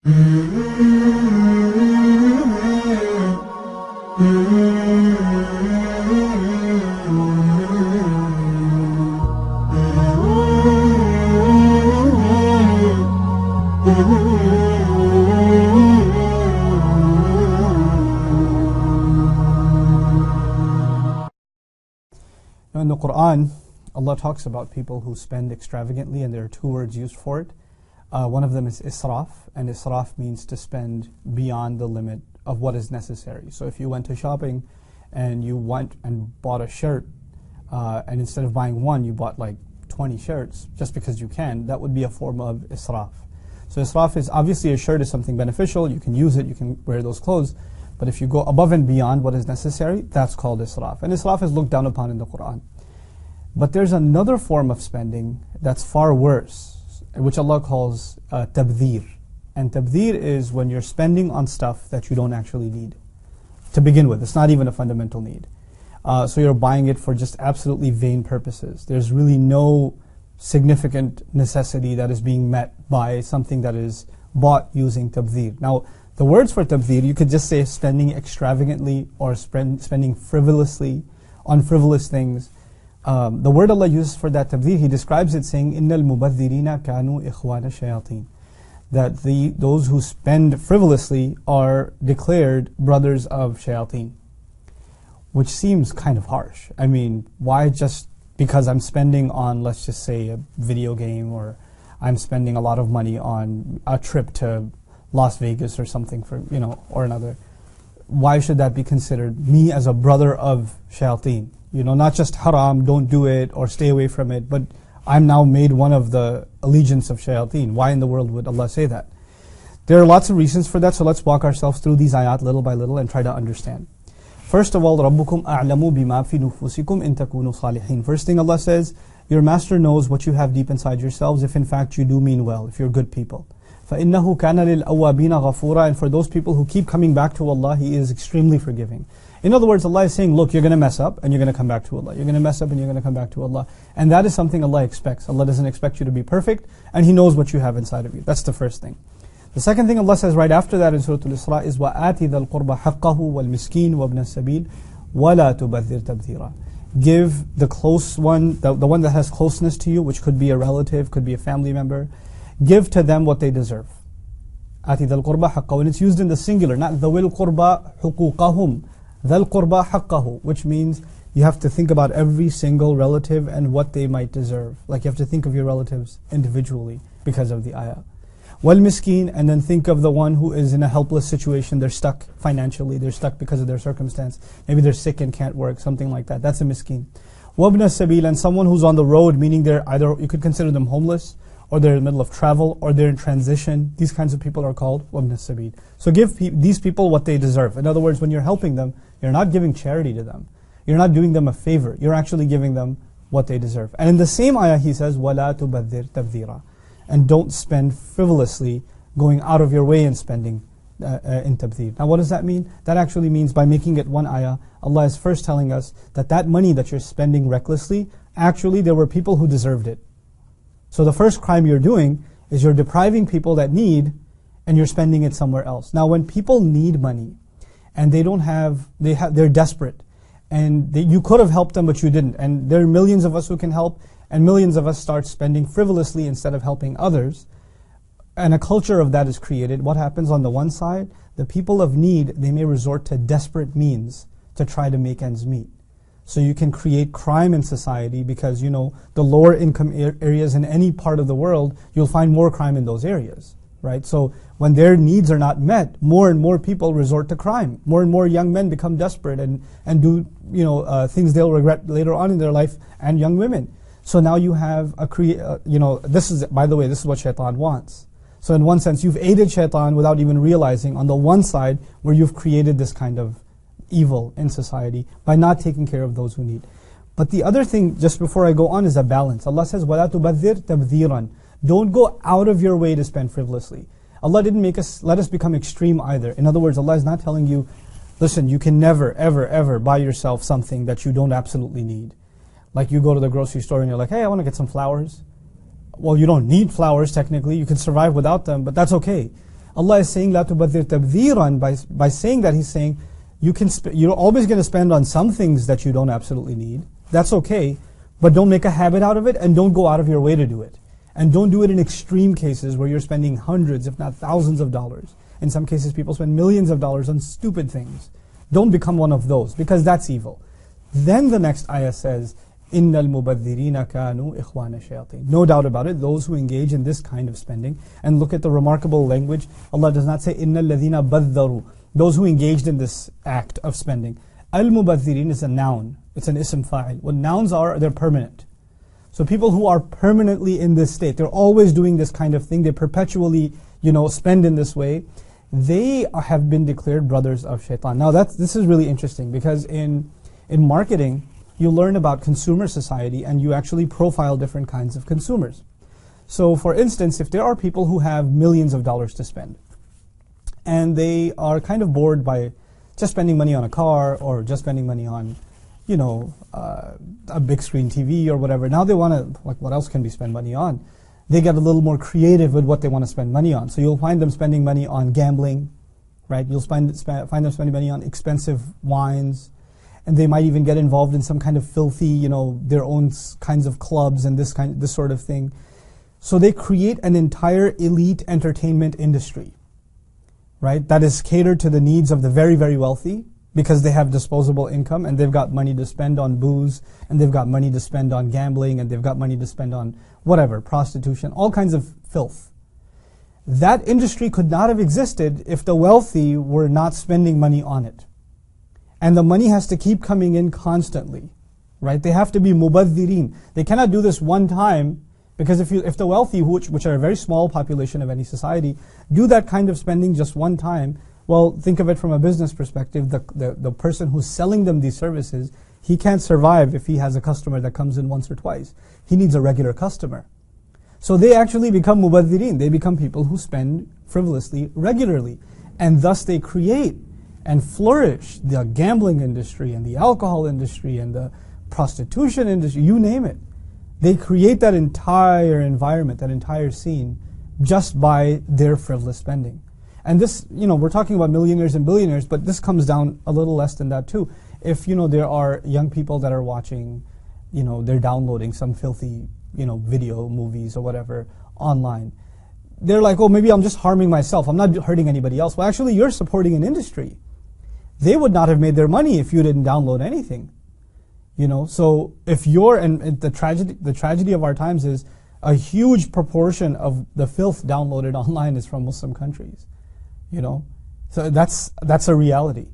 In the Quran, Allah talks about people who spend extravagantly, and there are two words used for it. One of them is israf, and israf means to spend beyond the limit of what is necessary. So if you went to shopping and you went and bought a shirt, and instead of buying one, you bought like 20 shirts just because you can, that would be a form of israf. So israf is, obviously a shirt is something beneficial, you can use it, you can wear those clothes, but if you go above and beyond what is necessary, that's called israf. And israf is looked down upon in the Quran. But there's another form of spending that's far worse, which Allah calls tabdhir. And tabdhir is when you're spending on stuff that you don't actually need. To begin with, it's not even a fundamental need. So you're buying it for just absolutely vain purposes. There's really no significant necessity that is being met by something that is bought using tabdhir. Now, the words for tabdhir, you could just say spending extravagantly or spending frivolously on frivolous things. The word Allah uses for that tabdhir, He describes it saying, إِنَّ الْمُبَذِّرِينَ كَانُوا إِخْوَانَ الشَّيَاطِينَ. That those who spend frivolously are declared brothers of shayateen. Which seems kind of harsh. I mean, why just because I'm spending on, let's just say, a video game, or I'm spending a lot of money on a trip to Las Vegas or something for, or another. Why should that be considered me as a brother of shayateen? Not just haram, don't do it or stay away from it, but I'm now made one of the allegiance of shayateen. Why in the world would Allah say that? There are lots of reasons for that, so let's walk ourselves through these ayat little by little and try to understand. First of all, رَبُّكُمْ أَعْلَمُ بِمَا فِي نُفُوسِكُمْ إِن تَكُونُوا صَالِحِينَ. First thing Allah says, your master knows what you have deep inside yourselves if in fact you do mean well, if you're good people. فَإِنَّهُ كَانَ لِلْأَوَّابِينَ غَفُورًا. And for those people who keep coming back to Allah, He is extremely forgiving. In other words, Allah is saying, look, you're going to mess up and you're going to come back to Allah. You're going to mess up and you're going to come back to Allah. And that is something Allah expects. Allah doesn't expect you to be perfect, and He knows what you have inside of you. That's the first thing. The second thing Allah says right after that in Surah Al-Isra is وَآتِ ذَا الْقُرْبَ حَقَّهُ وَالْمِسْكِينَ وَابْنَ السَّبِيلِ وَلَا تُبَذِّرْ تَبْذِيرًا. Give the close one, the one that has closeness to you, which could be a relative, could be a family member, give to them what they deserve. آتِ ذَا الْقُرْبَ حَقَّهُ. And it's used in the singular, not ذَوِي الْقُرْبَ حُقُوقَهُم. ذَا الْقُرْبَ حَقَّهُ, which means you have to think about every single relative and what they might deserve. Like you have to think of your relatives individually because of the ayah. وَالْمِسْكِينَ, and then think of the one who is in a helpless situation. They're stuck financially, they're stuck because of their circumstance. Maybe they're sick and can't work, something like that. That's a miskin. وَابْنَ السَّبِيلَ, and someone who's on the road, meaning they're either, you could consider them homeless, or they're in the middle of travel, or they're in transition. These kinds of people are called وَابْنَ السَّبِيلِ. So give these people what they deserve. In other words, when you're helping them, you're not giving charity to them. You're not doing them a favor. You're actually giving them what they deserve. And in the same ayah He says, وَلَا تُبَذِّرْ تَبْذِيرًا. And don't spend frivolously, going out of your way and spending in tabdhir. Now what does that mean? That actually means, by making it one ayah, Allah is first telling us that money that you're spending recklessly, actually there were people who deserved it. So the first crime you're doing is you're depriving people that need, and you're spending it somewhere else. Now when people need money, and they're desperate, and you could have helped them but you didn't, and there are millions of us who can help, and millions of us start spending frivolously instead of helping others, and a culture of that is created. What happens on the one side? The people of need, they may resort to desperate means to try to make ends meet. So you can create crime in society because, the lower income areas in any part of the world, you'll find more crime in those areas, right? So when their needs are not met, more and more people resort to crime. More and more young men become desperate and do, things they'll regret later on in their life, and young women. So now you have this is, by the way, this is what shaitan wants. So in one sense, you've aided shaitan without even realizing, on the one side, where you've created this kind of evil in society by not taking care of those who need. But the other thing, just before I go on, is a balance. Allah says, وَلَا تُبَذِّرْ تَبْذِيرًا. Don't go out of your way to spend frivolously. Allah didn't let us become extreme either. In other words, Allah is not telling you, listen, you can never, ever, ever buy yourself something that you don't absolutely need. Like you go to the grocery store and you're like, hey, I want to get some flowers. Well, you don't need flowers technically, you can survive without them, but that's okay. Allah is saying, لا تبذر تبذيرا, by saying that He's saying, you're always going to spend on some things that you don't absolutely need. That's okay, but don't make a habit out of it, and don't go out of your way to do it. And don't do it in extreme cases where you're spending hundreds, if not thousands of dollars. In some cases, people spend millions of dollars on stupid things. Don't become one of those, because that's evil. Then the next ayah says, إِنَّ الْمُبَذِّرِينَ كَانُوا إِخْوَانَ الشَّيَاطِينَ. No doubt about it, those who engage in this kind of spending. And look at the remarkable language. Allah does not say, إِنَّ الَّذِينَ بَذَّرُوا. Those who engaged in this act of spending. Al-Mubadhirin is a noun. It's an ism fa'il. What nouns are, they're permanent. So people who are permanently in this state, they're always doing this kind of thing, they perpetually, spend in this way, they have been declared brothers of shaitan. Now this is really interesting, because in marketing, you learn about consumer society and you actually profile different kinds of consumers. So for instance, if there are people who have millions of dollars to spend, and they are kind of bored by just spending money on a car, or just spending money on, a big screen TV or whatever. Now they want to, what else can we spend money on? They get a little more creative with what they want to spend money on. So you'll find them spending money on gambling, right? You'll find them spending money on expensive wines, and they might even get involved in some kind of filthy, their own kinds of clubs and this sort of thing. So they create an entire elite entertainment industry, right? That is catered to the needs of the very, very wealthy, because they have disposable income and they've got money to spend on booze, and they've got money to spend on gambling, and they've got money to spend on whatever, prostitution, all kinds of filth. That industry could not have existed if the wealthy were not spending money on it. And the money has to keep coming in constantly, right? They have to be mubadhirin. They cannot do this one time, because if the wealthy, which are a very small population of any society, do that kind of spending just one time, well, think of it from a business perspective. The person who's selling them these services, he can't survive if he has a customer that comes in once or twice. He needs a regular customer. So they actually become mubadhirin. They become people who spend frivolously, regularly. And thus they create and flourish the gambling industry and the alcohol industry and the prostitution industry, you name it. They create that entire environment, that entire scene, just by their frivolous spending. And this, we're talking about millionaires and billionaires, but this comes down a little less than that too. If, there are young people that are watching, they're downloading some filthy, video, movies or whatever online. They're like, oh, maybe I'm just harming myself. I'm not hurting anybody else. Well, actually, you're supporting an industry. They would not have made their money if you didn't download anything. So if and the tragedy of our times is a huge proportion of the filth downloaded online is from Muslim countries. So that's a reality.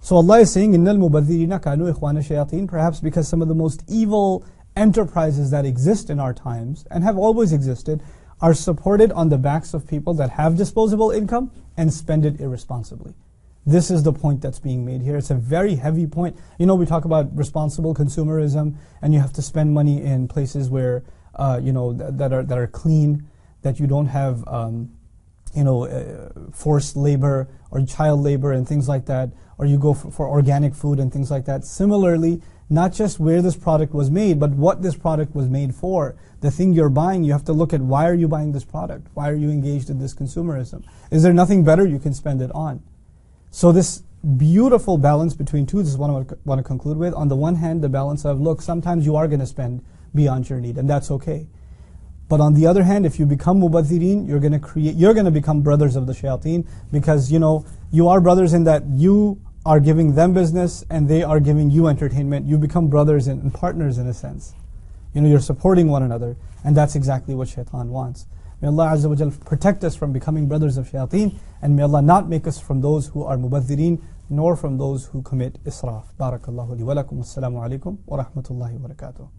So Allah is saying, إِنَّ الْمُبَذِّرِينَ كَانُوا إِخْوَانَ الشَّيَاطِينَ, perhaps because some of the most evil enterprises that exist in our times, and have always existed, are supported on the backs of people that have disposable income and spend it irresponsibly. This is the point that's being made here. It's a very heavy point. We talk about responsible consumerism, and you have to spend money in places where, that are clean, that you don't have, forced labor or child labor and things like that, or you go for organic food and things like that. Similarly, not just where this product was made, but what this product was made for. The thing you're buying, you have to look at, why are you buying this product? Why are you engaged in this consumerism? Is there nothing better you can spend it on? So this beautiful balance between two, this is what I want to conclude with. On the one hand, the balance of, look, sometimes you are going to spend beyond your need, and that's okay. But on the other hand, if you become mubadhirin, you're going to become brothers of the shayateen, because you are brothers in that you are giving them business and they are giving you entertainment. You become brothers and partners in a sense. You're supporting one another, and that's exactly what shaitan wants. May Allah Azza wa Jal protect us from becoming brothers of shayateen, and may Allah not make us from those who are mubadhirin, nor from those who commit israf. Barakallahu li wa lakum. Assalamu alaikum wa rahmatullahi wa barakatuh.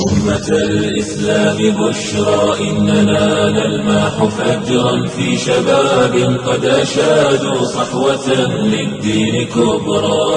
أمة الإسلام بشرى إننا نلمح فجرا في شباب قد أشادوا صحوة للدين كبرى.